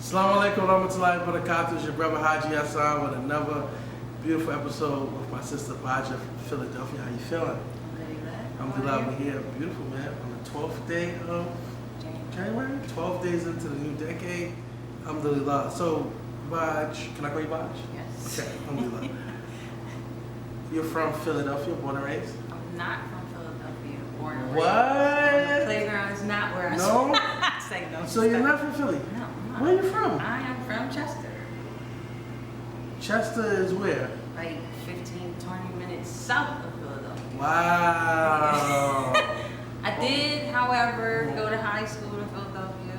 Assalamu alaikum warahmatullahi wabarakatuh. It's your brother Haji Hassan with another beautiful episode with my sister Baja from Philadelphia. How you feeling? Alhamdulillah, we're here. Beautiful, man. On the 12th day of January. 12 days into the new decade. Alhamdulillah. So, Baj, can I call you Baj? Yes. Okay, Alhamdulillah. You're from Philadelphia, born and raised? I'm not from Philadelphia, born and raised. What? The playground is not where I No? say no. So you're not from Philly? No, I'm not. Where are you from? I am from Chester. Chester is where? Like 15, 20 minutes south of Philadelphia. Wow. I did, however, go to high school in Philadelphia.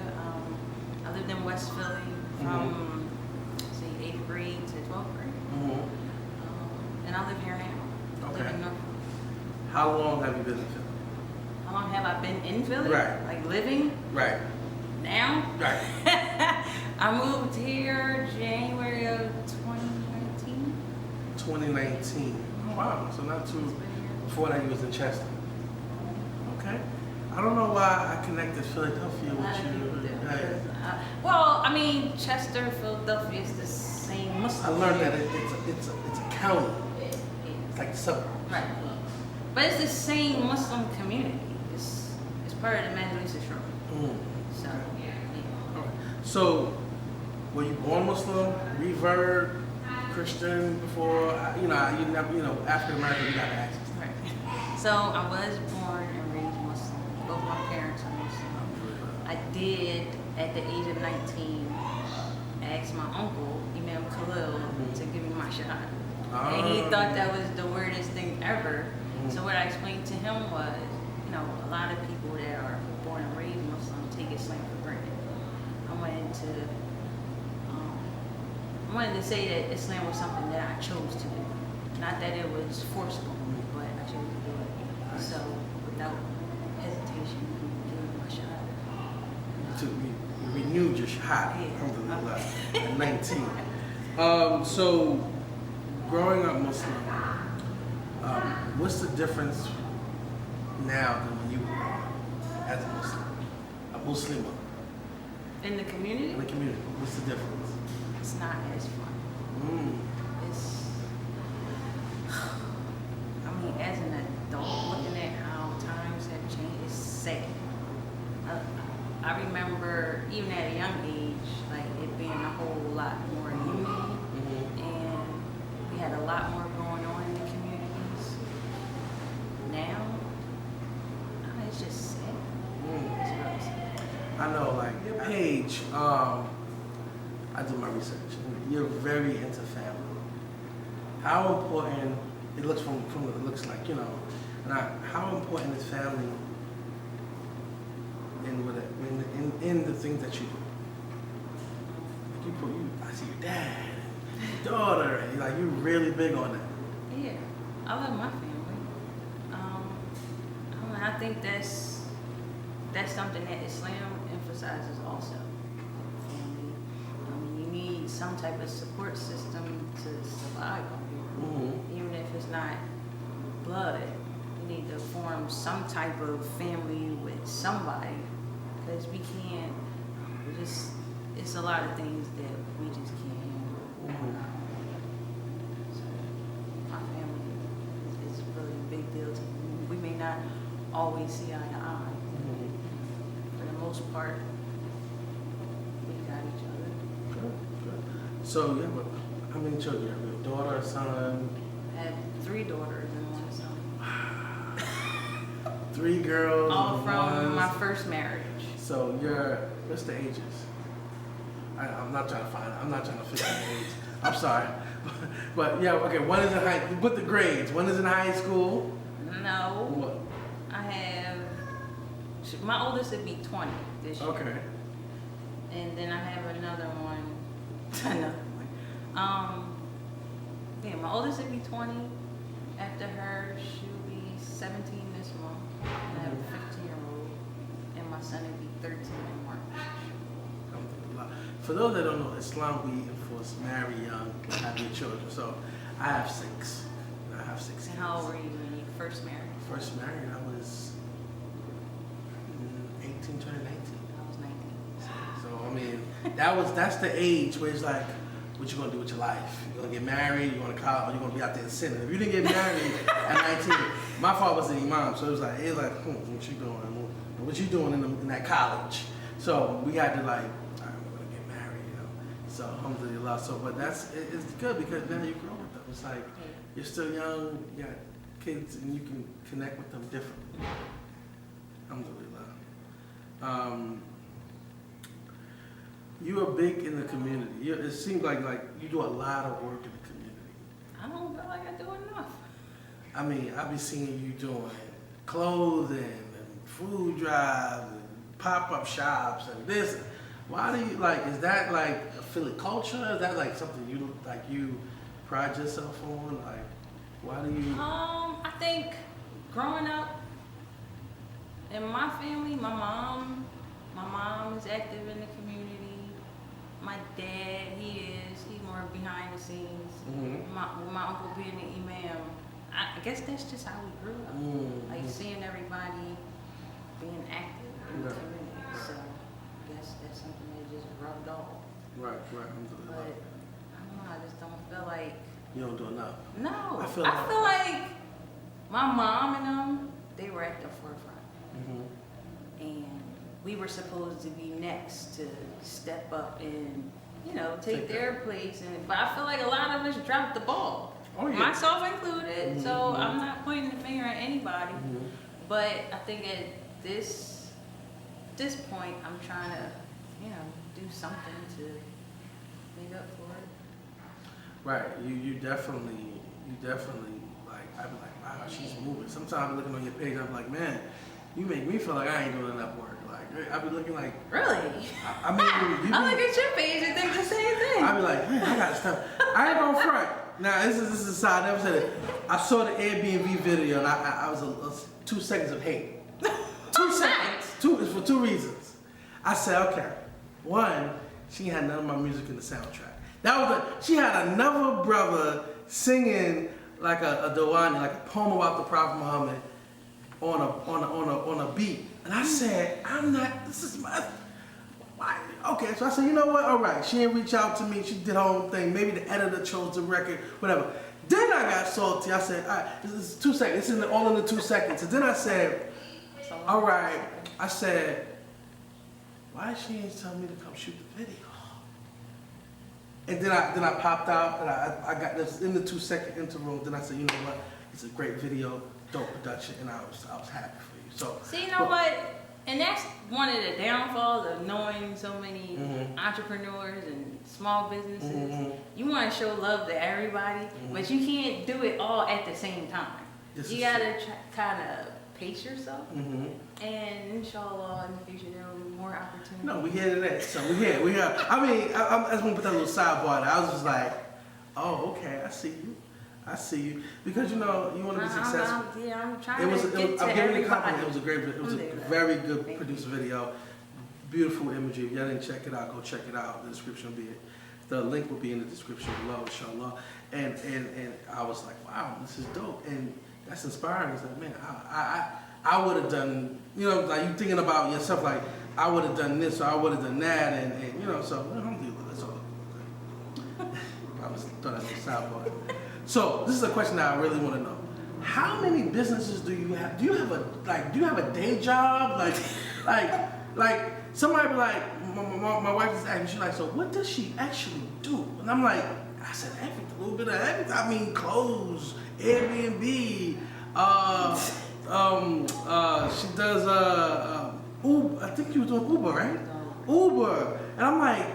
I lived in West Philly from, say, 8th grade to 12th grade. And I live here now. I live in North Philly. How long have you been in Philly? How long have I been in Philly? Right. Like living? Right. Now? Right. I moved here January of 2019. 2019. Oh, wow. So not too before that you was in Chester. Okay. I don't know why I connected Philadelphia with you. Right. Well, I mean, Chester, Philadelphia is the same Muslim. I learned that it's a county. It's like a suburb. Right. But it's the same Muslim community. It's part of the Majlis Shura. So, yeah. All right. So, were you born Muslim, revert, Christian before? You never, African American, you got to ask. Right. So I was born and raised Muslim. Both my parents are Muslim. I did, at the age of 19, ask my uncle, Imam Khalil, to give me my shahada. And he thought that was the weirdest thing ever. So what I explained to him was, a lot of people that are born and raised Muslim take Islam for granted. I wanted to say that Islam was something that I chose to do. Not that it was forcible, but I chose to do it. So without hesitation, gave me my shahada. You renewed your shahada, alhamdulillah, at 19. So, growing up Muslim, what's the difference now than when you were as a Muslim? A Muslima? In the community? In the community, what's the difference? It's not as fun. As an adult, looking at how times have changed, it's sad. I remember, even at a young age, like it being a whole lot more unity, and we had a lot more going on in the communities. Now, it's just sad. It's really sad. I know, like your page, I do my research. You're very into family. How important it looks from what it looks like, how important is family in the things that you do? Like I see your dad, your daughter, and you're really big on that. Yeah, I love my family. I think that's something that Islam emphasizes also. Family. You need some type of support system to survive on here. Even if it's not blood, you need to form some type of family with somebody, because it's a lot of things that we just can't handle. So my family is really a big deal to me. We may not always see eye to eye. For the most part, we got each other. Good. So, how many children? You have a daughter, a son? I have 3 daughters and 1 son. 3 girls. All from my first marriage. So what's the ages? I'm not trying to figure out the age. I'm sorry. But yeah, okay, one is in high, you put the grades. One is in high school. No. What? I have, my oldest would be 20 this year. Okay. And then I have another one. My oldest would be 20. After her, she'll be 17 this month. And I have a 15-year-old. And my son would be 13 in March. For those that don't know, Islam, we enforce marry young, have your children. So I have 6. I have 6 kids. And how old were you when you first married? First married, I was 18, turning 19. I was 19. So, that's the age where it's like, what you gonna do with your life? You gonna get married? You gonna college? Or you gonna be out there sinning? If you didn't get married at 19, my father was an imam, so it was like, what you doing? What you doing in that college? So we had to like, all right, we're gonna get married, you know. So alhamdulillah. So, but it's good because now you grow with them. It's like you're still young, you got kids, and you can connect with them differently. Alhamdulillah. You are big in the community. It seems like you do a lot of work in the community. I don't feel like I do enough. I mean, I be seeing you doing clothing and food drives and pop-up shops and this. Why do you is that like a Philly culture? Is that like something you pride yourself on? Like, why do you? I think growing up in my family, my mom is active in the community. My dad, he's more behind the scenes. Mm-hmm. My uncle being an imam, I guess that's just how we grew up. Mm-hmm. Like seeing everybody being active in the community. So I guess that's something that just rubbed off. Right. But I don't know, I just don't feel like You don't do enough. No. I feel like my mom and them, they were at the forefront. Mm-hmm. And we were supposed to be next to step up and, take their place. But I feel like a lot of us dropped the ball. Oh, yeah. Myself included. Mm-hmm. So I'm not pointing the finger at anybody. Mm-hmm. But I think at this point, I'm trying to, do something to make up for it. Right. You definitely I'd be like, wow, she's moving. Sometimes looking on your page, I'm like, man, you make me feel like I ain't doing enough work. Like, I be looking like, really? I mean, I look at your page and think the same thing. I be like, man, I got stuff. I ain't gonna front. Now, this is a side. I never said it. I saw the Airbnb video and I was 2 seconds of hate. 2 seconds. It's for 2 reasons. I said, okay. One, she had none of my music in the soundtrack. She had another brother singing like a Dawani, like a poem about the Prophet Muhammad on a beat. And I said, this is my, why? Okay, so I said, you know what, all right, she didn't reach out to me, she did her own thing, maybe the editor chose the record, whatever. Then I got salty, I said, all right, this is 2 seconds, it's all in the 2 seconds. And then I said, all right, I said, why she ain't telling me to come shoot the video? And then I popped out and I got this in the 2 second interval. Then I said, you know what? It's a great video, dope production, and I was happy for you. So see, what? And that's one of the downfalls of knowing so many entrepreneurs and small businesses. Mm-hmm. You want to show love to everybody, but you can't do it all at the same time. You gotta kind of pace yourself, and inshallah in the future there will be more opportunities. No, we hear that. So we hear. I mean, I just want to put that little sidebar there. I was just like, oh, okay, I see you. Because you want to be successful. I'm trying to get to I'm giving you a compliment. everybody. It was a very good produced video. Beautiful imagery. If y'all didn't check it out, go check it out. The description will be it. The link will be in the description below, inshallah. And I was like, wow, this is dope. And that's inspiring. It's like, man, I would have done, like you thinking about yourself, like I would have done this or I would have done that, and so alhamdulillah, that's all. I was thought that was a sidebar. So this is a question that I really want to know. How many businesses do you have? Do you have a day job? Like somebody be like, my wife is asking, she's like, so what does she actually do? And I'm like, I said everything, a little bit of everything. I mean, clothes, Airbnb. She does Uber. I think she was doing Uber, right? Uber. And I'm like,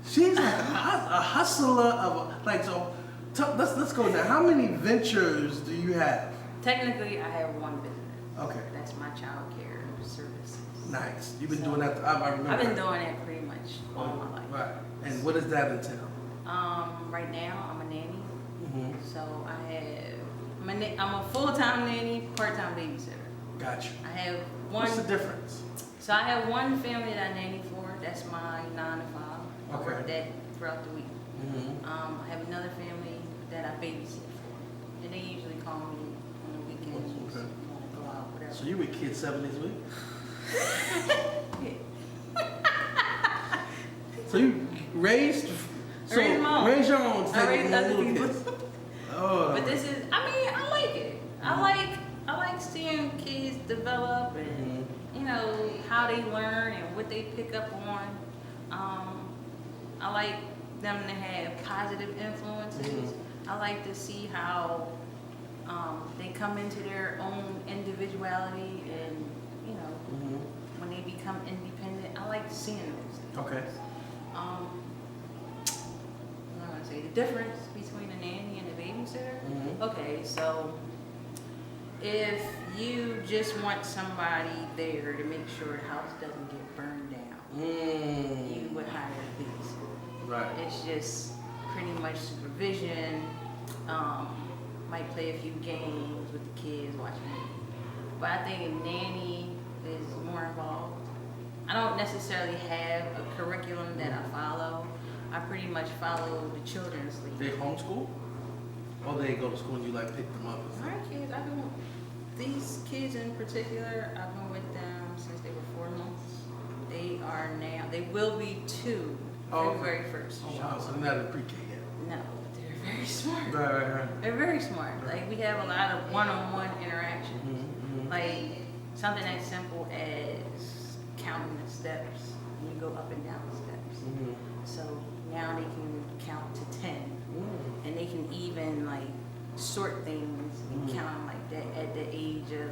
she's like a hustler of let's go now. How many ventures do you have? Technically, I have one business. Okay. That's my child care services. Nice. You've been doing that. I remember. I've been doing that pretty much all my life. Right. And what does that entail? Right now, I'm a nanny. Mm-hmm. So I'm a full-time nanny, part-time babysitter. Gotcha. I have one. What's the difference? So I have one family that I nanny for. That's my 9 to 5. I work that throughout the week. Mm-hmm. I have another family that I babysit for, and they usually call me on the weekends. Okay. Go out, whatever. So you with kids 7 days a week? So So you raised, so Raised my own. raise your own. I raised other little people. kids. Oh. But this is, I mean, I like it. I like seeing kids develop and, you know, how they learn and what they pick up on. I like them to have positive influences. I like to see how they come into their own individuality and, you know, when they become independent. I like seeing those things. Okay. I'm gonna say the difference between a nanny and a babysitter. Okay, so if you just want somebody there to make sure the house doesn't get burned down, you would hire a babysitter. Right. It's just pretty much supervision. Might play a few games with the kids, watch movies. But I think a nanny is more involved. I don't necessarily have a curriculum that I follow. I pretty much follow the children's lead. They homeschool? Or they go to school and you like pick them up? My kids, these kids in particular, I've been with them since they were 4 months. They are now, they will be 2 February 1st. Oh wow, so they're not in pre-K yet. No, they're very smart. Right. They're very smart. Like, we have a lot of one-on-one interactions. Like, something as simple as counting the steps. You go up and down the steps. So now they can count to 10. And they can even, like, sort things and count them like that at the age of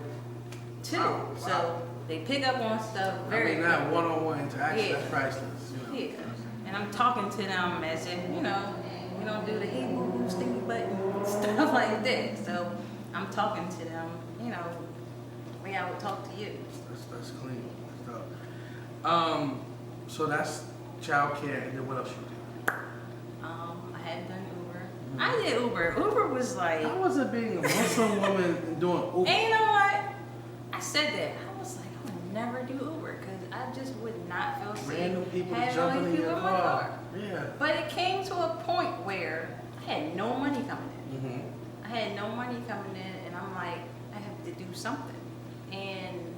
2. Oh, wow. So they pick up on stuff very that quickly. one-on-one interaction, that's priceless. You know? Yeah. And I'm talking to them as if, you know, we don't do the hey boo boo sticky button stuff like that. So I'm talking to them, you know, the way I would talk to you. That's clean. That's dope. So that's child care, and then what else you do? I hadn't done Uber. I did Uber. Uber was like, How was it being a Muslim woman and doing Uber? and you know what? I said that. I was like, I would never do Uber because I just would not feel safe. Random people having jumping other in people your in my car. Yeah. But it came to a point where I had no money coming in. I had no money coming in, and I'm like, I have to do something. And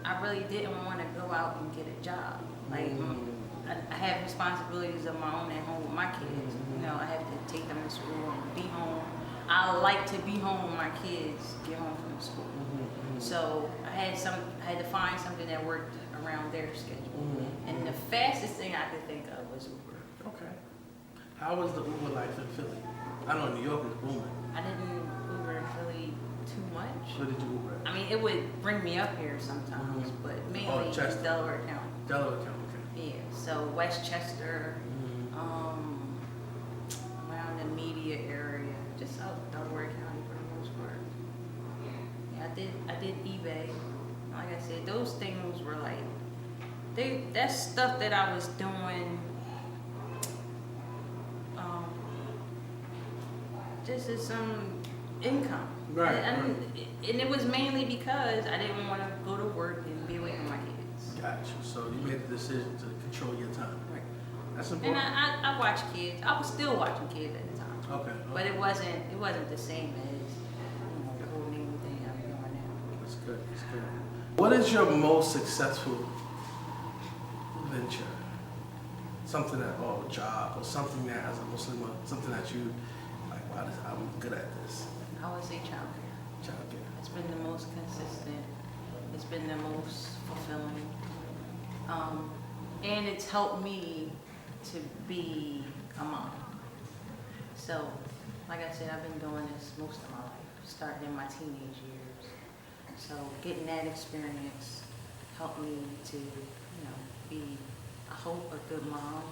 I really didn't want to go out and get a job. Like, I have responsibilities of my own at home with my kids. You know, I have to take them to school and be home. I like to be home when my kids get home from school. So I had to find something that worked around their schedule. And the fastest thing I could think of was Uber. Okay. How was the Uber life in Philly? I know New York is booming. I didn't Uber in Philly too much. Where did you Uber at? I mean, it would bring me up here sometimes, but mainly Chester. Delaware County. Delaware County, okay. Yeah, so Westchester, around the media area, just out Delaware County for the most part. Yeah, I did eBay. Like I said, those things were like, that's stuff that I was doing just as some income. Right. And it was mainly because I didn't want to go to work and be away from my kids. Gotcha. So you made the decision to control your time. Right. That's And important. I watched kids. I was still watching kids at the time. Okay. But it wasn't the same as, you know, the whole new thing I'm doing now. That's good. That's good. What is your most successful venture? Something that, or job, or something that as a Muslim, something that you like, wow, I'm good at this. I would say childcare. Childcare. It's been the most consistent. It's been the most fulfilling. And it's helped me to be a mom. So, like I said, I've been doing this most of my life, starting in my teenage years. So getting that experience helped me to, you know, be, I hope, a good mom.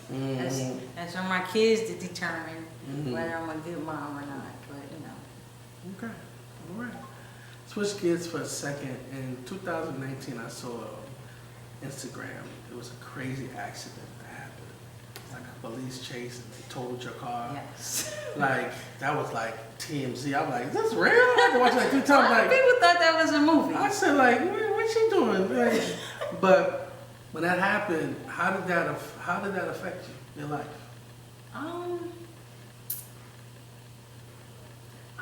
That's for my kids to determine whether I'm a good mom or not, but you know. Okay, all right. Switch gears for a second. In 2019, I saw Instagram. It was a crazy accident that happened. It's like a police chase and they totaled your car. Yes. Like, that was like TMZ. I'm like, is this real? I had to watch it like 3 times. Like, People thought that was a movie. I said, like, what you doing? Like, but when that happened, how did that affect you, your life? I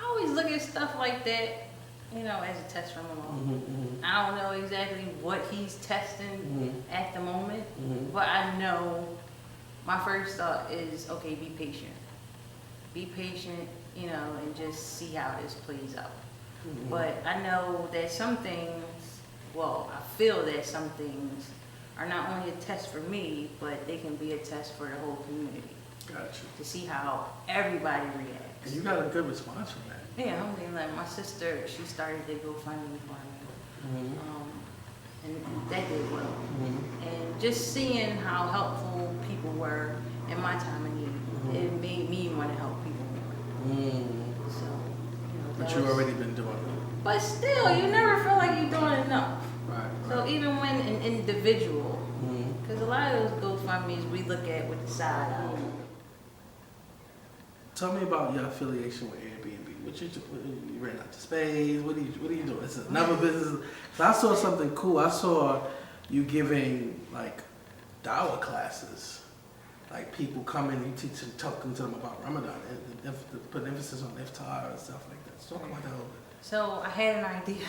always look at stuff like that as a test from alone. I don't know exactly what he's testing at the moment, but I know my first thought is, okay, be patient. Be patient, and just see how this plays out. But I know that some things, I feel that some things are not only a test for me, but they can be a test for the whole community. Gotcha. To see how everybody reacts. And you got a good response from that. Yeah, I mean, like my sister, she started the GoFundMe for me, and that did well. And just seeing how helpful people were in my time of need, it made me want to help people more. So, but you've already been doing it. But still, you never feel like you're doing enough. Right. So even when an individual, because a lot of those GoFundMes we look at with the side eye. Tell me about your affiliation with Airbnb. What you ran out to space? What are you doing? It's another business. So I saw something cool. I saw you giving like dawah classes. Like people come in, you teach them, talking to them about Ramadan, and put emphasis on iftar and stuff like that. So talk about that a little bit. So I had an idea.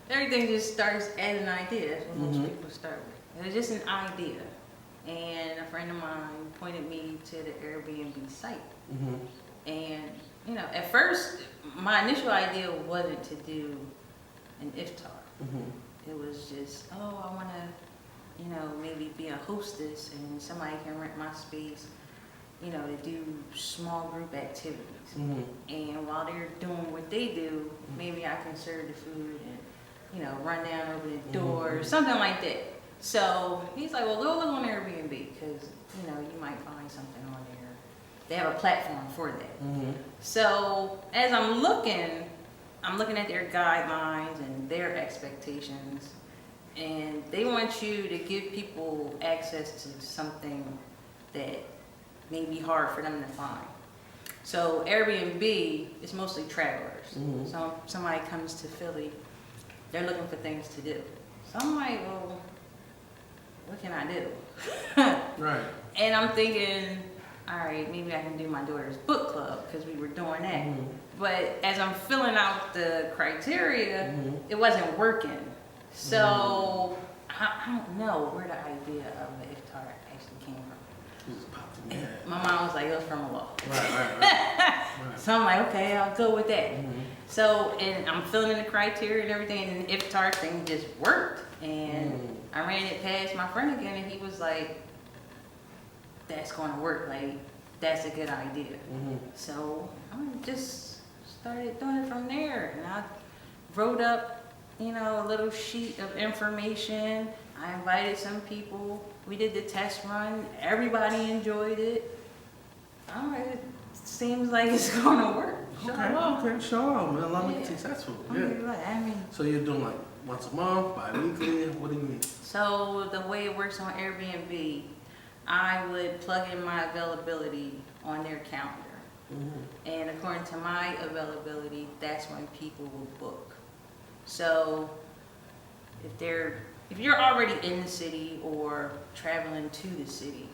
Everything just starts as an idea. That's what most people start with. It was just an idea. And a friend of mine pointed me to the Airbnb site. And, at first, my initial idea wasn't to do an iftar. It was just, I want to, maybe be a hostess and somebody can rent my space, to do small group activities. And while they're doing what they do, maybe I can serve the food and, run down over the door, something like that. So he's like, well, go look on Airbnb because, you might find something on there. They have a platform for that. So as I'm looking at their guidelines and their expectations, and they want you to give people access to something that may be hard for them to find. So Airbnb is mostly travelers. So somebody comes to Philly, they're looking for things to do. So I'm like, well, what can I do? Right. And I'm thinking, all right, maybe I can do my daughter's book club because we were doing that. But as I'm filling out the criteria, it wasn't working. So I don't know where the idea of the iftar actually came from. It just popped in your head. My mom was like, it was from Allah. Right. So I'm like, okay, I'll go with that. So, and I'm filling in the criteria and everything, and the iftar thing just worked. And I ran it past my friend again, and he was like, that's going to work. Like, that's a good idea. So I just started doing it from there. And I wrote up, a little sheet of information. I invited some people. We did the test run. Everybody enjoyed it. It seems like it's going to work. Okay, sure. Man, love it successful. So you're doing like once a month, bi-weekly? What do you mean? So the way it works on Airbnb, I would plug in my availability on their calendar. And according to my availability, that's when people will book. So if you're already in the city or traveling to the city,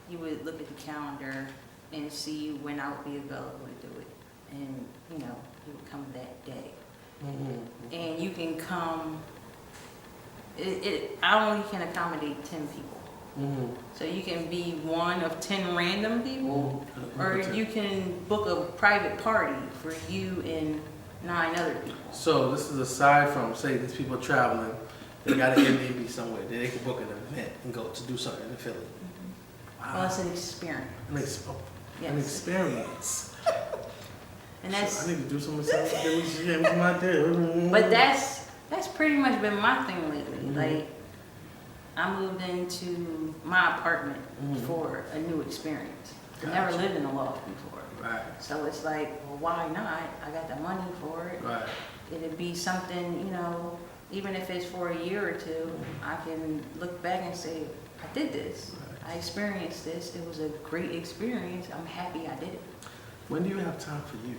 you would look at the calendar and see when I would be available to do it. And, you would come that day. And you can come, I only can accommodate 10 people. So you can be one of 10 random people, or you can book a private party for you and 9 other people. So this is aside from, say, these people traveling, they got an Airbnb somewhere, then they can book an event and go to do something in Philly. Wow. Well, it's an experience. An experience. And that's. I need to do some stuff. But that's pretty much been my thing lately. Like, I moved into my apartment for a new experience. I never lived in a loft before. Right. So it's like, well, why not? I got the money for it. Right. It'd be something, even if it's for a year or two, I can look back and say, I did this. Right. I experienced this. It was a great experience. I'm happy I did it. When do you have time for you?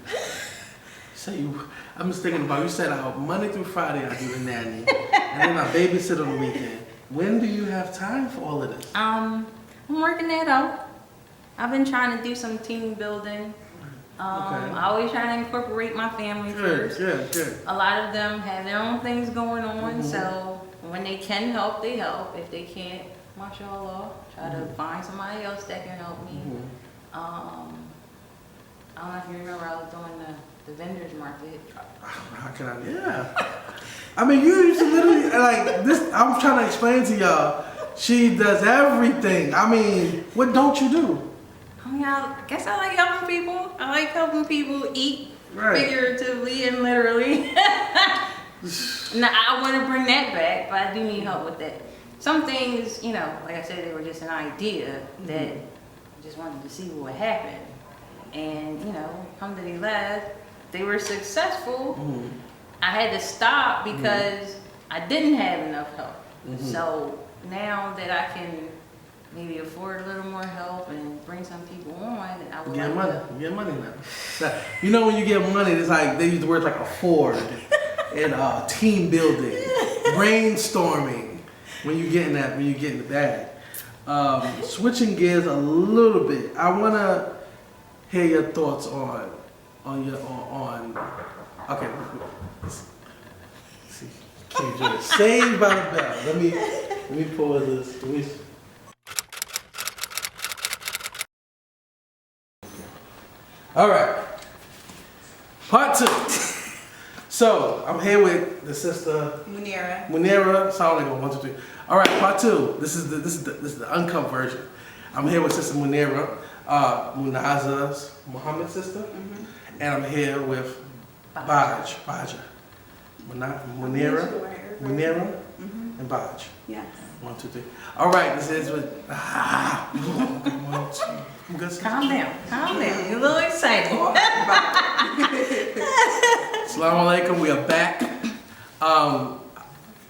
I'm just thinking about, you said Monday through Friday I do the nanny, and then I babysit on the weekend. When do you have time for all of this? I'm working that out. I've been trying to do some team building. I always try to incorporate my family first. Good. A lot of them have their own things going on, so when they can help, they help. If they can't, mashallah, try to find somebody else that can help me. I don't know if you remember, I was doing the vendors market. How can I? Yeah. I mean, you used to literally, like, this, I'm trying to explain to y'all, she does everything. I mean, what don't you do? I mean, I guess I like helping people. I like helping people eat, figuratively and literally. Now, I want to bring that back, but I do need help with that. Some things, you know, like I said, they were just an idea that I just wanted to see what would happen. And, you know, alhamdulillah, they were successful. I had to stop because I didn't have enough help. So now that I can maybe afford a little more help and bring some people on, I would get like money. to. You get money now. You know, when you get money, it's like they use the words like afford and team building, brainstorming. When you get in the bag. Switching gears a little bit, I wanna hear your thoughts on okay. See, can't do it. Saved by the bell. Let me pause this. All right, part 2. So I'm here with the sister Munira. Sound like 1, 2, 3. All right, part 2. This is the uncut version. I'm here with Sister Munira, Munaza's Muhammad's sister, and I'm here with Baja. Munira, and Baja. Yes. 1, 2, 3. All right, this is with. I'm good. Calm down. You're a little excited. Assalamu alaikum. We are back.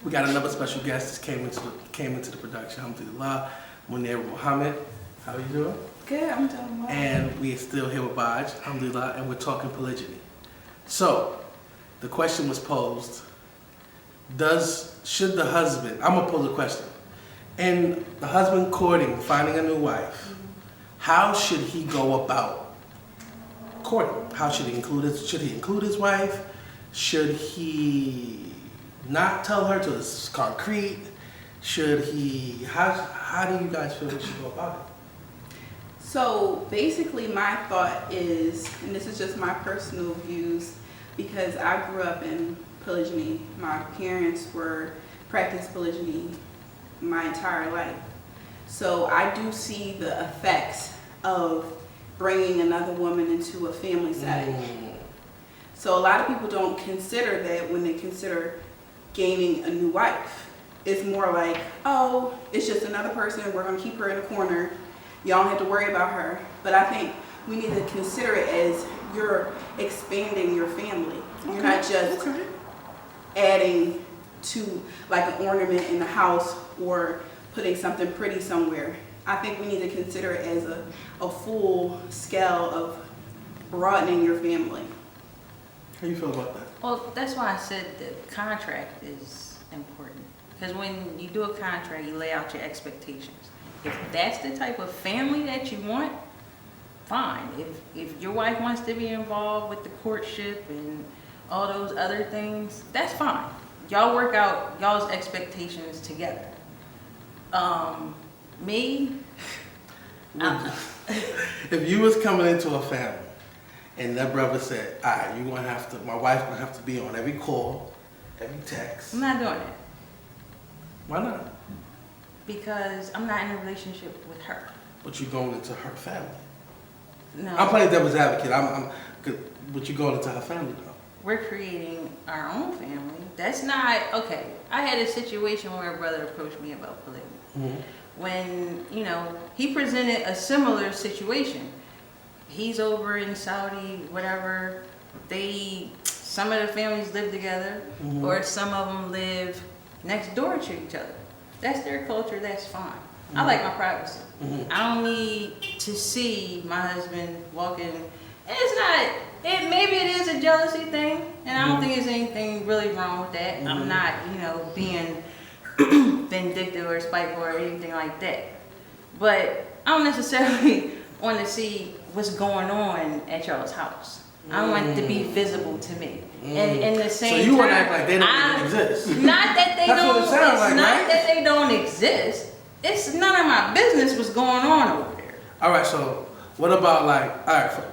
We got another special guest that came into the production. Alhamdulillah, Munira Muhammad. How are you doing? Good, I'm doing well. And we are still here with Baj, alhamdulillah, and we're talking polygyny. So, the question was posed, should the husband, I'm gonna pose a question, and the husband courting, finding a new wife, how should he go about courting? How should he include his wife? Should he not tell her till it's concrete? How do you guys feel we should go about it? So basically my thought is, and this is just my personal views, because I grew up in polygyny. My parents practiced polygyny my entire life. So I do see the effects of bringing another woman into a family setting. So a lot of people don't consider that when they consider gaining a new wife. It's more like, oh, it's just another person, we're gonna keep her in a corner. Y'all don't have to worry about her. But I think we need to consider it as you're expanding your family. You're not just adding to like an ornament in the house or putting something pretty somewhere. I think we need to consider it as a full scale of broadening your family. How you feel about that? Well, that's why I said the contract is important. Because when you do a contract, you lay out your expectations. If that's the type of family that you want, fine. If your wife wants to be involved with the courtship and all those other things, that's fine. Y'all work out y'all's expectations together. Me, if you was coming into a family and that brother said, all right, my wife's gonna have to be on every call, every text. I'm not doing it. Why not? Because I'm not in a relationship with her. But you're going into her family. No. I'm playing devil's advocate. But you're going into her family though. We're creating our own family. That's not, okay. I had a situation where a brother approached me about polygamy. When, he presented a similar situation. He's over in Saudi, whatever. Some of the families live together, or some of them live next door to each other. That's their culture, that's fine. I like my privacy. I don't need to see my husband walking. Maybe it is a jealousy thing, and I don't think there's anything really wrong with that. I'm not, being vindictive or spiteful or anything like that. But I don't necessarily want to see what's going on at y'all's house. I want it to be visible to me. And in the same So you want to time, act like they don't even exist? Not that they That's don't. what it sounds It's like, not right? that they don't exist. It's none of my business what's going on over there. All right, so what about like, all right, for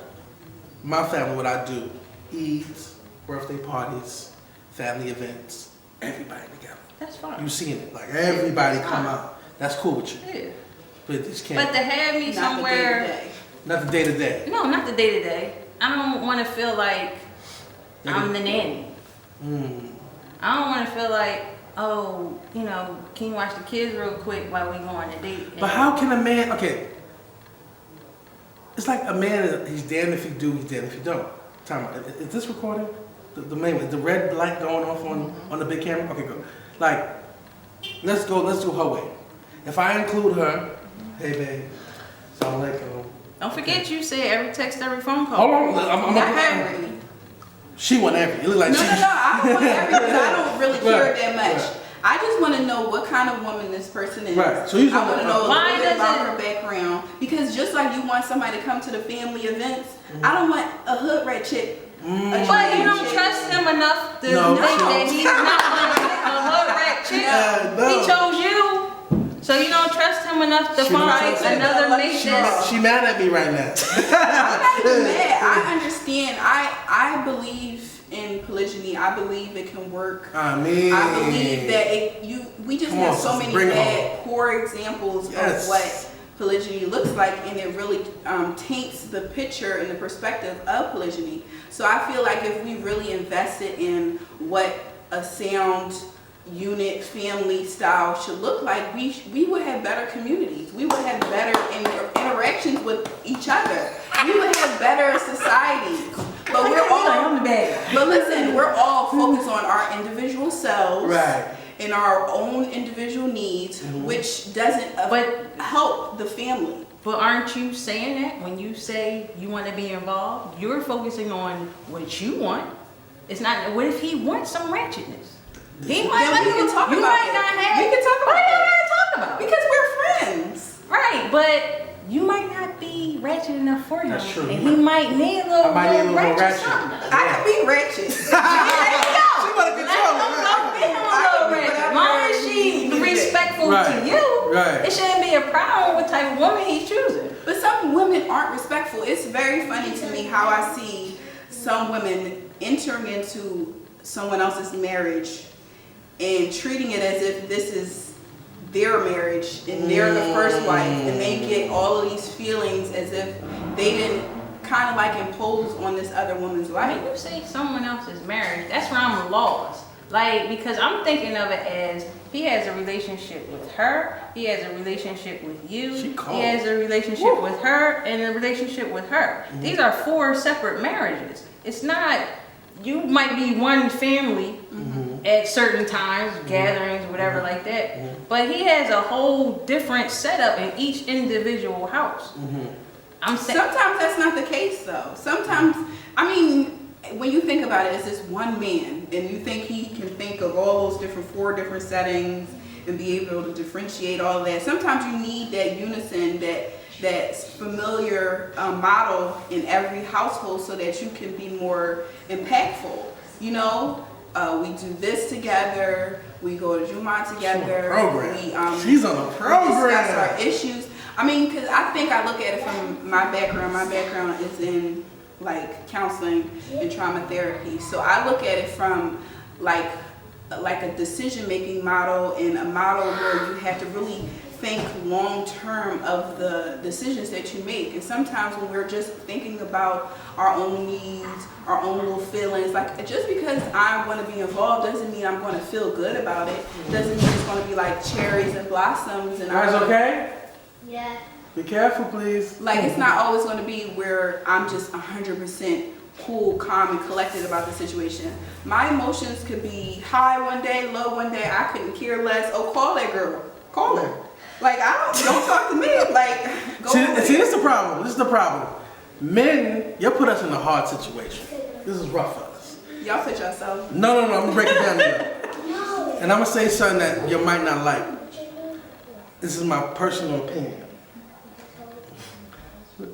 my family, what I do, Eves, birthday parties, family events, everybody together. That's fine. You seen it, like everybody come out. That's cool with you. Yeah. But this can't, But to have me Not the somewhere, day-to-day. not the day to day. no, not the day to day. I don't want to feel like I'm the nanny. I don't want to feel like, oh, you know, can you watch the kids real quick while we go on a date? But how can a man, okay, it's like a man, he's damned if he do, he's damned if he don't. Time out. Is this recording? The main, the red light going off on the big camera? Okay, good. Like, let's do her way. If I include her, hey babe, salam alaikum. Don't forget you said every text, every phone call. Hold on, I'm Not every. she want every. It look like No, she. no, no. I don't want every because I don't really care Right, that much. right. I just want to know what kind of woman this person is. Right, so you just I want to know a Why little bit about does her background because just like you want somebody to come to the family events, I don't want a hood rat chick. But you don't trust him enough to No, think she that don't. he's not a hood rat chick. No. He chose you. So you don't trust him enough to She don't find trust him. another mate that's... She mad at me right now. I'm not even mad. I understand. I believe in polygyny. I believe it can work. I mean, I believe that we just Come have on, so sister, many bring it bad, poor examples Yes. of what polygyny looks like, and it really taints the picture and the perspective of polygyny. So I feel like if we really invested in what a sound unit family style should look like, we would have better communities. We would have better interactions with each other. We would have better societies. But we're all, but listen, we're all focused on our individual selves. Right. And our own individual needs, which doesn't help the family. But aren't you saying that when you say you want to be involved? You're focusing on what you want. It's not, what if he wants some ratchetness? He might Then not, we can talk you about might it. not have. We can talk about What do you it. gotta talk about? Because we're friends. Right, but you might not be ratchet enough for him. That's true. And he might need a little, I might need a little more ratchet. ratchet. something. I can be ratchet. She wanna control Let him it. go be a little ratchet. As long as she's respectful Right, to you, right. it shouldn't be a problem what type of woman he's choosing. But some women aren't respectful. It's very funny to me how I see some women entering into someone else's marriage and treating it as if this is their marriage and they're the first wife, and they get all of these feelings as if they didn't kind of like impose on this other woman's life. When you say someone else's marriage, that's where I'm lost. Like, because I'm thinking of it as he has a relationship with her, he has a relationship with you, She he cold. has a relationship with her, and a relationship with her. These are 4 separate marriages. It's not, you might be one family at certain times, gatherings, whatever like that, but he has a whole different setup in each individual house. I'm saying, Sometimes that's not the case though. Sometimes, I mean, when you think about it, it's this one man and you think he can think of all those 4 different settings and be able to differentiate all that. Sometimes you need that unison, that familiar model in every household so that you can be more impactful. You know, we do this together, we go to Juma together, She's on a program. we discuss our issues. I mean, because I think I look at it from my background. My background is in like counseling and trauma therapy. So I look at it from like a decision-making model, and a model where you have to really think long-term of the decisions that you make. And sometimes when we're just thinking about our own needs, our own little feelings, like just because I want to be involved doesn't mean I'm going to feel good about it. Doesn't mean it's going to be like cherries and blossoms. And Guys, okay? Yeah. Be careful, please. like it's not always going to be where I'm just 100% cool, calm, and collected about the situation. My emotions could be high one day, low one day. I couldn't care less. Oh, call that girl. Call her. Like don't talk to me. Like go. See, this is the problem. This is the problem. Men, you put us in a hard situation. This is rough for us. Y'all put yourself. No, I'm gonna break it down to you. And I'm gonna say something that you might not like. This is my personal opinion.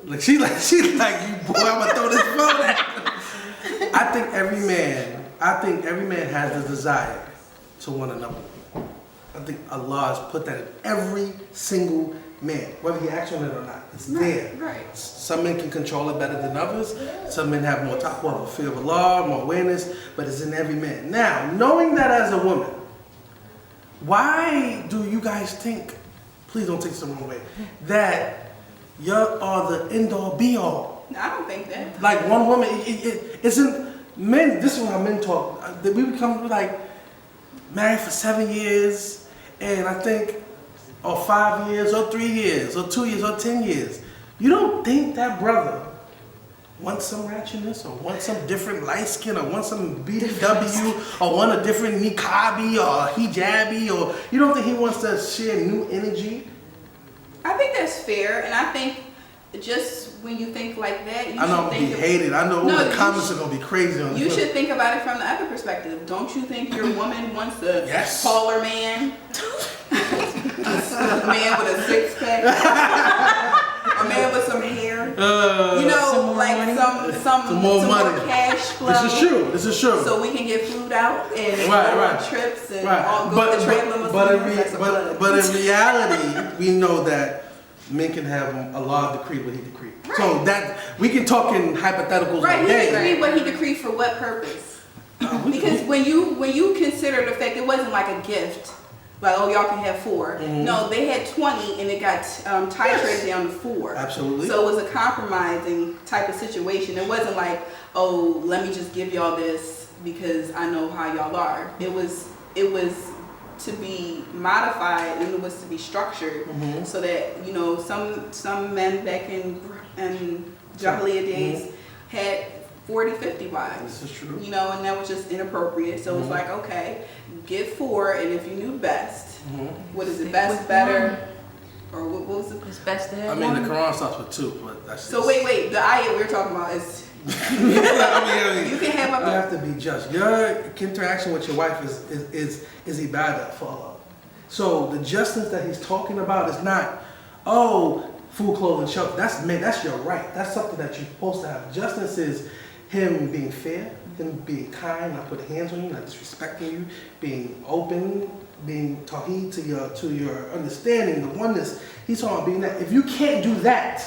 Like she's like you boy, I'm gonna throw this phone at you. I think every man has the desire to want another woman. I think Allah has put that in every single man, whether he acts on it or not. It's there. Right. Some men can control it better than others. Some men have more fear of Allah, more awareness, but it's in every man. Now, knowing that as a woman, why do you guys think, please don't take this the wrong way, that you are the end-all be-all? I don't think that. Like one woman, it isn't, men, this is how men talk. We become like married for 7 years, and I think, or 5 years, or 3 years, or 2 years, or 10 years. You don't think that brother wants some ratchetness, or wants some different light skin, or wants some BBW, or want a different niqabi, or hijabi, or you don't think he wants to share new energy? I think that's fair, and I think just when you think like that, you I know should I'm think gonna be hated. I know No, the comments are gonna be crazy on this. you should think about it from the other perspective. Don't you think your woman wants a Yes. taller man? A man with a six pack? A man with some hair? You know, some like money. some more money. cash flow. This is true. So we can get flued out and go Right. on trips and Right. all go to traveling But in reality, we know that men can have Allah decreed what he decreed. Right. So that we can talk in hypotheticals. Right, like, he hey, decreed what he decreed for what purpose? Because when you consider the fact it wasn't like a gift, like oh y'all can have 4. Mhm. No, they had 20 and it got titrated down to 4. Absolutely. So it was a compromising type of situation. It wasn't like oh let me just give y'all this because I know how y'all are. It was to be modified and it was to be structured Mhm. so that you know some men back in Jahiliyyah days had 40, 50 wives. This is true. You know, and that was just inappropriate. So it's Mhm. like, okay, get 4, and if you knew best, Mhm. what is it, Stick best, with better, or what was it? It's best to have I mean, one. the Quran starts with 2, but that's So wait, the ayat we're talking about is I mean, you can have you up to have to be just. Your interaction with your wife is ibadah for Allah. So the justice that he's talking about is not, oh, food, clothing, shelter. That's your right. That's something that you're supposed to have. Justice is him being fair, him being kind, not putting hands on you, not disrespecting you, being open, being tawheed to your understanding, the oneness. He's talking about being that. If you can't do that,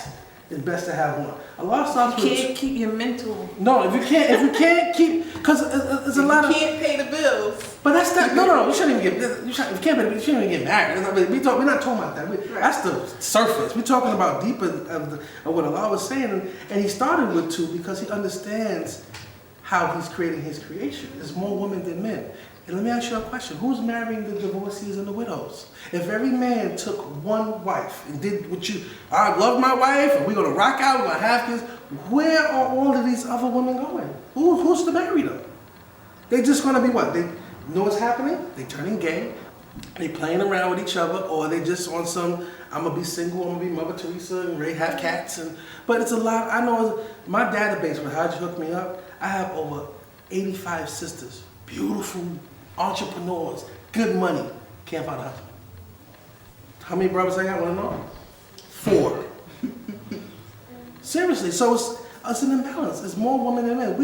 it's best to have one. Allah starts You with can't keep your mental. no. If you can't keep, because there's a lot you of. can't pay the bills. But that's not. No. You shouldn't even get. You shouldn't even get married. We're not talking about that. That's the surface. We're talking about deeper of what Allah was saying, and he started with 2 because he understands how he's creating his creation. There's more women than men. And let me ask you a question: who's marrying the divorcees and the widows? If every man took one wife and did what you, I love my wife, and we're gonna rock out, we're gonna have kids. Where are all of these other women going? Who's to marry them? They just gonna be what? They know what's happening. They turning gay. They playing around with each other, or they just on some. I'm gonna be single. I'm gonna be Mother Teresa and have cats. But it's a lot. I know my database with Haji hooked me up. I have over 85 sisters, beautiful entrepreneurs, good money. Can't find a husband. How many brothers I got? Want to know? 4. Seriously, so it's an imbalance. It's more women than men.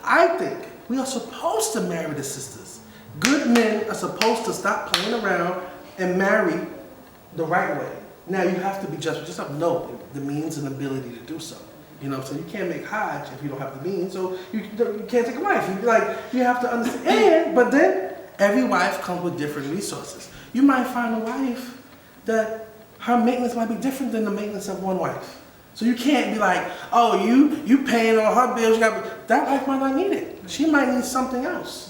I think we are supposed to marry the sisters. Good men are supposed to stop playing around and marry the right way. Now you have to be just have to know the means and ability to do so. You know what I'm saying? You can't make Hajj if you don't have the means, so you can't take a wife. You have to understand. But then every wife comes with different resources. You might find a wife that her maintenance might be different than the maintenance of one wife. So you can't be like, oh, you paying all her bills. That wife might not need it. She might need something else.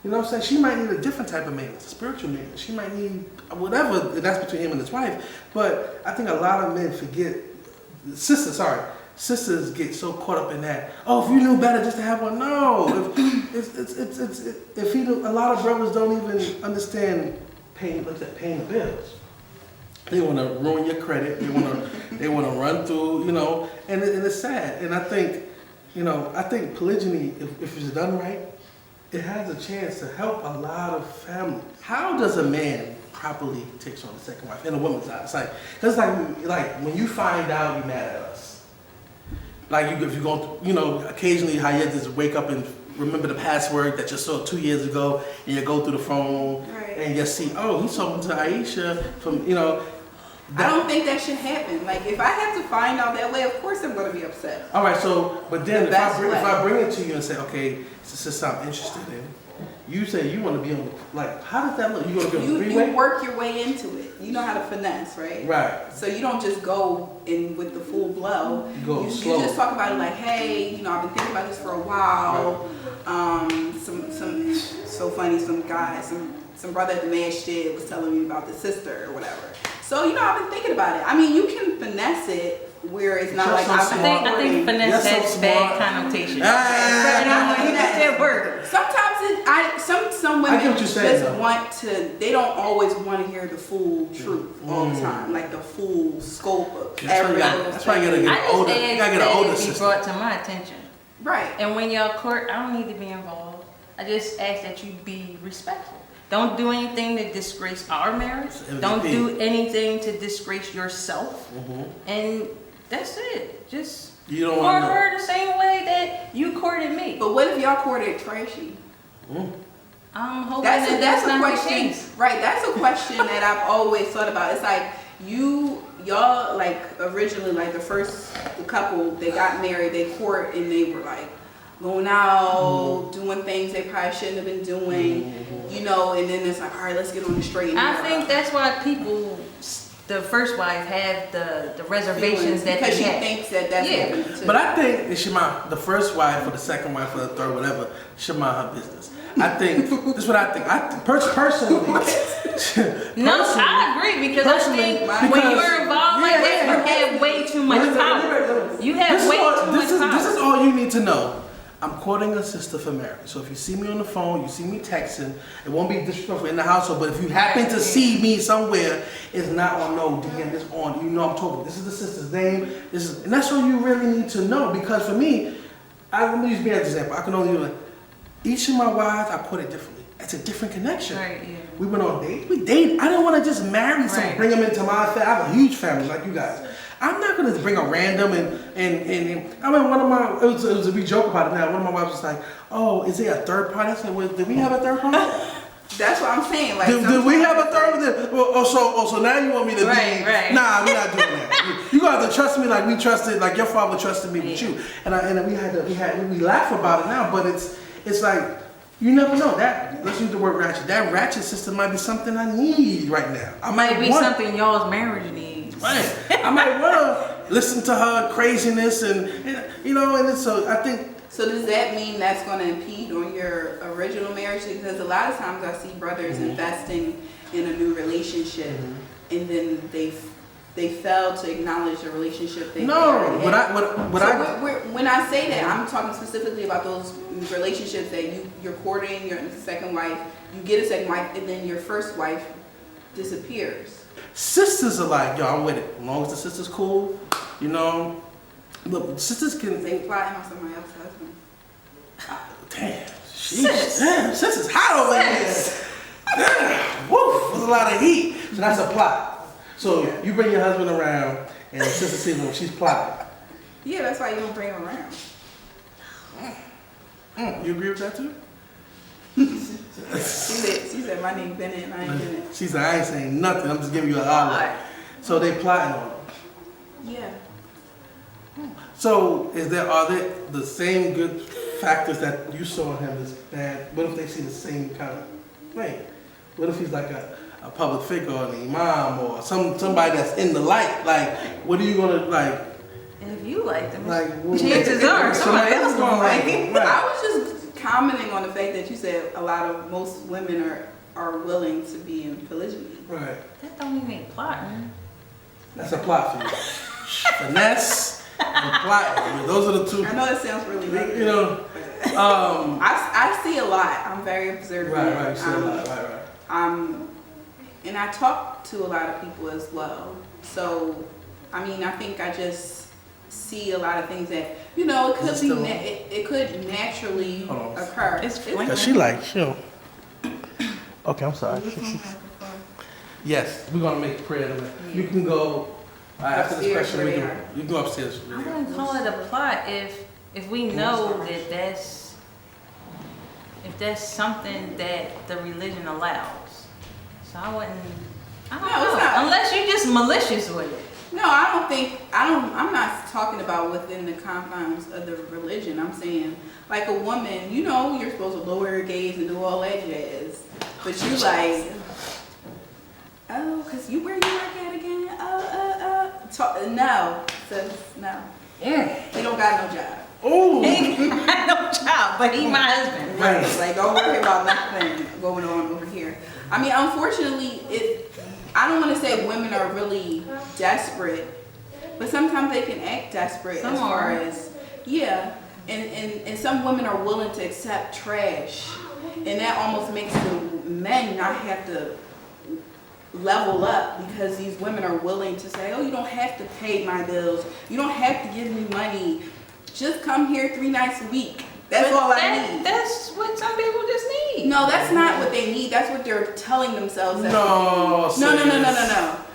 You know what I'm saying? She might need a different type of maintenance, a spiritual maintenance. She might need whatever. That's between him and his wife. But I think a lot of men forget. Sisters get so caught up in that. Oh, if you knew better, just to have one. No, if he knew, a lot of brothers don't even understand paying the bills. They want to ruin your credit. They want to run through, and it's sad. And I think polygyny, if it's done right, it has a chance to help a lot of families. How does a man properly take on a second wife in a woman's eyes? It's like when you find out you're mad at us. Like if you go, occasionally how you just wake up and remember the password that you saw 2 years ago, and you go through the phone and you see, oh, he's talking to Aisha from, I don't think that should happen. Like, if I have to find out that way, of course I'm going to be upset. All right, so, but then if I bring it to you and say, okay, this is something I'm interested in, you say you want to be on the, like, how does that look? You going to be on the freeway? You work your way into it. You know how to finesse, right? Right. So you don't just go in with the full blow. You go slow. You just talk about it like, hey, I've been thinking about this for a while. Right. So funny, some brother at the masjid was telling me about the sister or whatever. So, I've been thinking about it. I mean, you can finesse it where it's not like I think finesse has bad connotation. That word. Sometimes some women just they don't always want to hear the full truth all the time, like the full scope of every little thing. That's why you gotta get an older sister. Be brought to my attention. Right. And when y'all court, I don't need to be involved. I just ask that you be respectful. Don't do anything to disgrace our marriage. Don't do anything to disgrace yourself. And that's it. Just court her the same way that you courted me. But what if y'all courted trashy? I'm hoping that's not question. The case. Right, that's a question that I've always thought about. It's like y'all like originally like the couple, they got married, they court, and they were like going out, doing things they probably shouldn't have been doing, and then it's like, all right, let's get on the straight and narrow. I think that's why people, the first wife, have the reservations that because they have. she thinks that's happening too. But I think it should mind the first wife or the second wife or the third, whatever, should mind her business. I think this is what I think. Personally, no, I agree because I think when you're involved like that, you have way too much power. You have way too much power. This is all you need to know. I'm courting a sister for marriage. So if you see me on the phone, you see me texting, it won't be disrespectful in the household, but if you happen to see me somewhere, it's not on no DM, it's on, I'm talking, this is the sister's name, and that's all you really need to know, because for me, let me use me as an example. I can only do like, each of my wives, I court it differently. It's a different connection. Right, yeah. We went on dates, we dated. I didn't want to just marry someone, bring them into my family. I have a huge family like you guys. I'm not gonna bring a random and I mean we joke about it now. One of my wives was like, oh, is there a third party? I said, well, did we have a third party? That's what I'm saying. Like, did we have a third? So now you want me to be? Right. Nah, we're not doing that. You gotta have to trust me like we trusted, like your father trusted me with you. And we laugh about it now, but it's like you never know that. Let's use the word ratchet. That ratchet system might be something I need right now. I might be something y'all's marriage needs. Right. I might want to listen to her craziness and so I think. So does that mean that's going to impede on your original marriage? Because a lot of times I see brothers investing in a new relationship and then they fail to acknowledge the relationship they already had. When I say that, I'm talking specifically about those relationships that you're courting your second wife, you get a second wife, and then your first wife disappears. Sisters are like, yo, I'm with it. As long as the sister's cool, Look, sisters can. They plotting on somebody else's husband. Damn, sister's hot over here. Damn, woo, there's a lot of heat. So that's a plot. So you bring your husband around, and the sister sees him, she's plotting. Yeah, that's why you don't bring him around. You agree with that too? She said my name Bennett and I ain't Bennett. She said I ain't saying nothing. I'm just giving you an olive. So they plotting on her. Yeah. So are there the same good factors that you saw in him as bad? What if they see the same kind of thing? What if he's like a public figure or an imam or somebody that's in the light? Like, what are you gonna like? And if you like them, like chances are somebody else gonna like it. I was just commenting on the fact that you said most women are willing to be in polygyny. Right. That don't even mean plotting. That's a plot for you. Finesse and plotting. I mean, those are the two. I know it sounds really negative. I see a lot. I'm very observant. Right. You see a lot. Right. And I talk to a lot of people as well. So, I mean, I think I just see a lot of things that it could naturally occur. Cause she like Okay, I'm sorry. Yes, we're gonna make prayer tonight. You can go. After this upstairs question, where we they go. are. You go upstairs. I wouldn't call it a plot if we know that that's something that the religion allows. So I wouldn't. I don't No, it's know. not. Unless you're just malicious with it. No, I'm not talking about within the confines of the religion. I'm saying, like a woman, you know, you're supposed to lower your gaze and do all that jazz. But you like, oh, because you where you work at again? No, sis, no. He don't got no job. Oh. He ain't got no job, but he my husband. Right. Like, don't worry about nothing going on over here. I mean, unfortunately, I don't want to say women are really desperate, but sometimes they can act desperate Some as far are. as, yeah. And some women are willing to accept trash. And that almost makes the men not have to level up because these women are willing to say, oh, you don't have to pay my bills. You don't have to give me money. Just come here 3 nights a week. That's all I need. That's what some people just need. No, that's not what they need. That's what they're telling themselves. That No.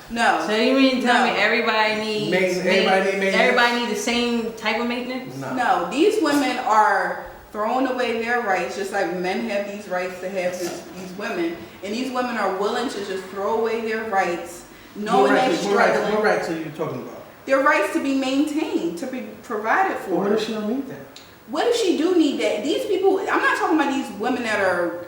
No. So you mean to tell No. me everybody needs Maintenance? everybody needs the same type of maintenance? No, these women are throwing away their rights, just like men have these rights to have these women. And these women are willing to just throw away their rights, knowing they're struggling. What rights are you talking about? Their rights to be maintained, to be provided for. Well, what if she don't need that? What if she do need that? These people, I'm not talking about these women that are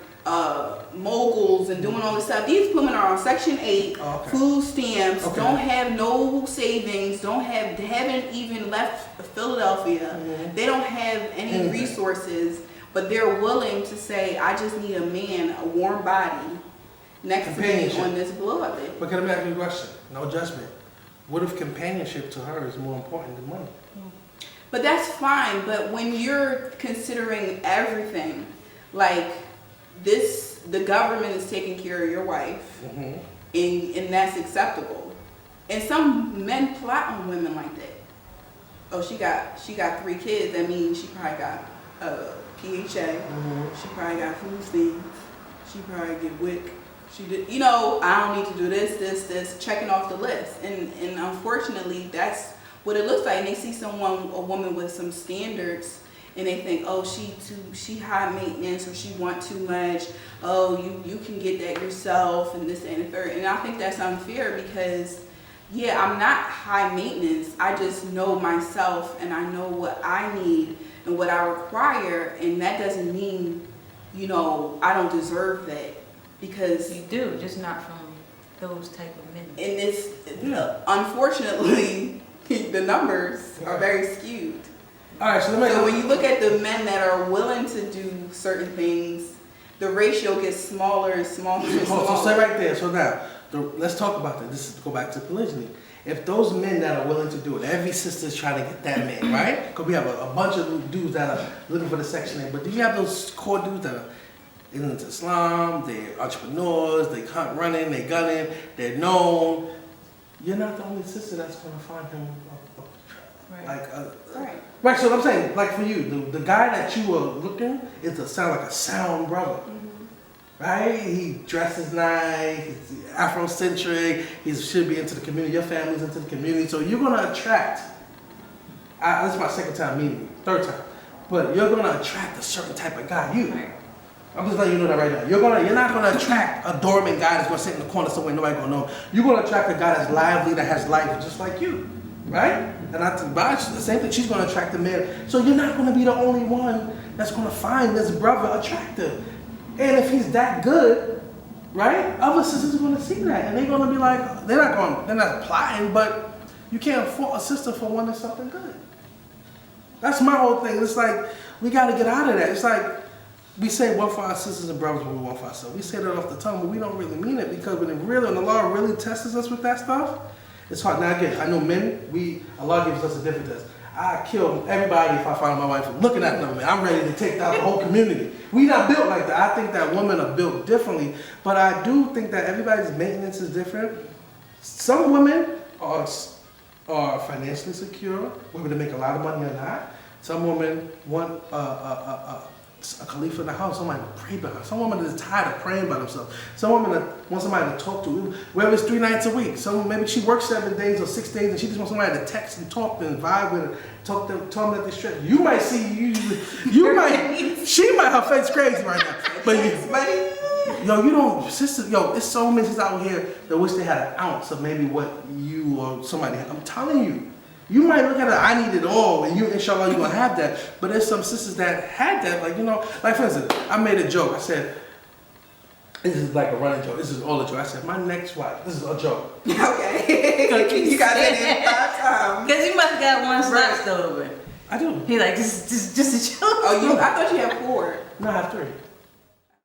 moguls and doing all this stuff. These women are on Section 8, food stamps, don't have no savings, haven't even left Philadelphia. Mm-hmm. They don't have any resources, but they're willing to say, I just need a man, a warm body next to me on this blow-up. But can I ask you a question? No judgment. What if companionship to her is more important than money? But that's fine. But when you're considering everything, like this, the government is taking care of your wife, and that's acceptable. And some men plot on women like that. Oh, she got 3 kids. That means she probably got PHA. She probably got food stamps. She probably get WIC. She did, you know, I don't need to do this, checking off the list. And unfortunately, that's what it looks like. And they see a woman with some standards, and they think, oh, she high maintenance, or she want too much. Oh, you can get that yourself, and this and the third. And I think that's unfair because, yeah, I'm not high maintenance. I just know myself, and I know what I need and what I require. And that doesn't mean, you know, I don't deserve that. Because you do, just not from those type of men. And it's, unfortunately, the numbers are very skewed. All right, so when you look at the men that are willing to do certain things, the ratio gets smaller and smaller and smaller. So stay right there. So now, let's talk about that. This is go back to polygyny. If those men that are willing to do it, every sister's trying to get that man, right? Because we have a bunch of dudes that are looking for the Section 8, but do you have those core dudes that are into Islam, they're entrepreneurs, they hunt running, they gunning, they're known? You're not the only sister that's going to find him right. So I'm saying, like for you, the guy that you were looking sound like a sound brother, right? He dresses nice, he's Afrocentric, he should be into the community. Your family's into the community, so you're going to attract. This is my 2nd time meeting you, 3rd time, but you're going to attract a certain type of guy. I'm just letting you know that right now. You're not gonna attract a dormant guy that's gonna sit in the corner somewhere nobody gonna know. You're gonna attract a guy that's lively, that has life, just like you, right? And I think the same thing. She's gonna attract a man. So you're not gonna be the only one that's gonna find this brother attractive. And if he's that good, right? Other sisters are gonna see that, and they're gonna be like, they're not plotting, but you can't fault a sister for wanting something good. That's my whole thing. It's like we gotta get out of that. It's like, we say one for our sisters and brothers, what we want for ourselves. We say that off the tongue, but we don't really mean it, because when the law really tests us with that stuff, it's hard. Now again, I know men, Allah gives us a different test. I kill everybody if I find my wife looking at another man. I'm ready to take down the whole community. We not built like that. I think that women are built differently, but I do think that everybody's maintenance is different. Some women are financially secure, whether they make a lot of money or not. Some women want a Khalifa in the house, somebody to pray by her. Some women is tired of praying by themselves. Some women are wants somebody to talk to. Whether it's 3 nights a week, maybe she works 7 days or 6 days, and she just wants somebody to text and talk and vibe with her, tell them that they're stressed. You might see, she might, her face crazy right now. But you don't, sisters, it's so many sisters out here that wish they had an ounce of maybe what you or somebody had. I'm telling you. You might look at it, I need it all, and inshallah, you're going to have that. But there's some sisters that had that, like for instance, I made a joke. I said, this is like a running joke. This is all a joke. I said, my next wife, this is a joke. Okay. You got that in 5 times. Because you must have got one slap stole over. I do. He like, this is just a joke. Oh, I thought you had 4. No, I have 3.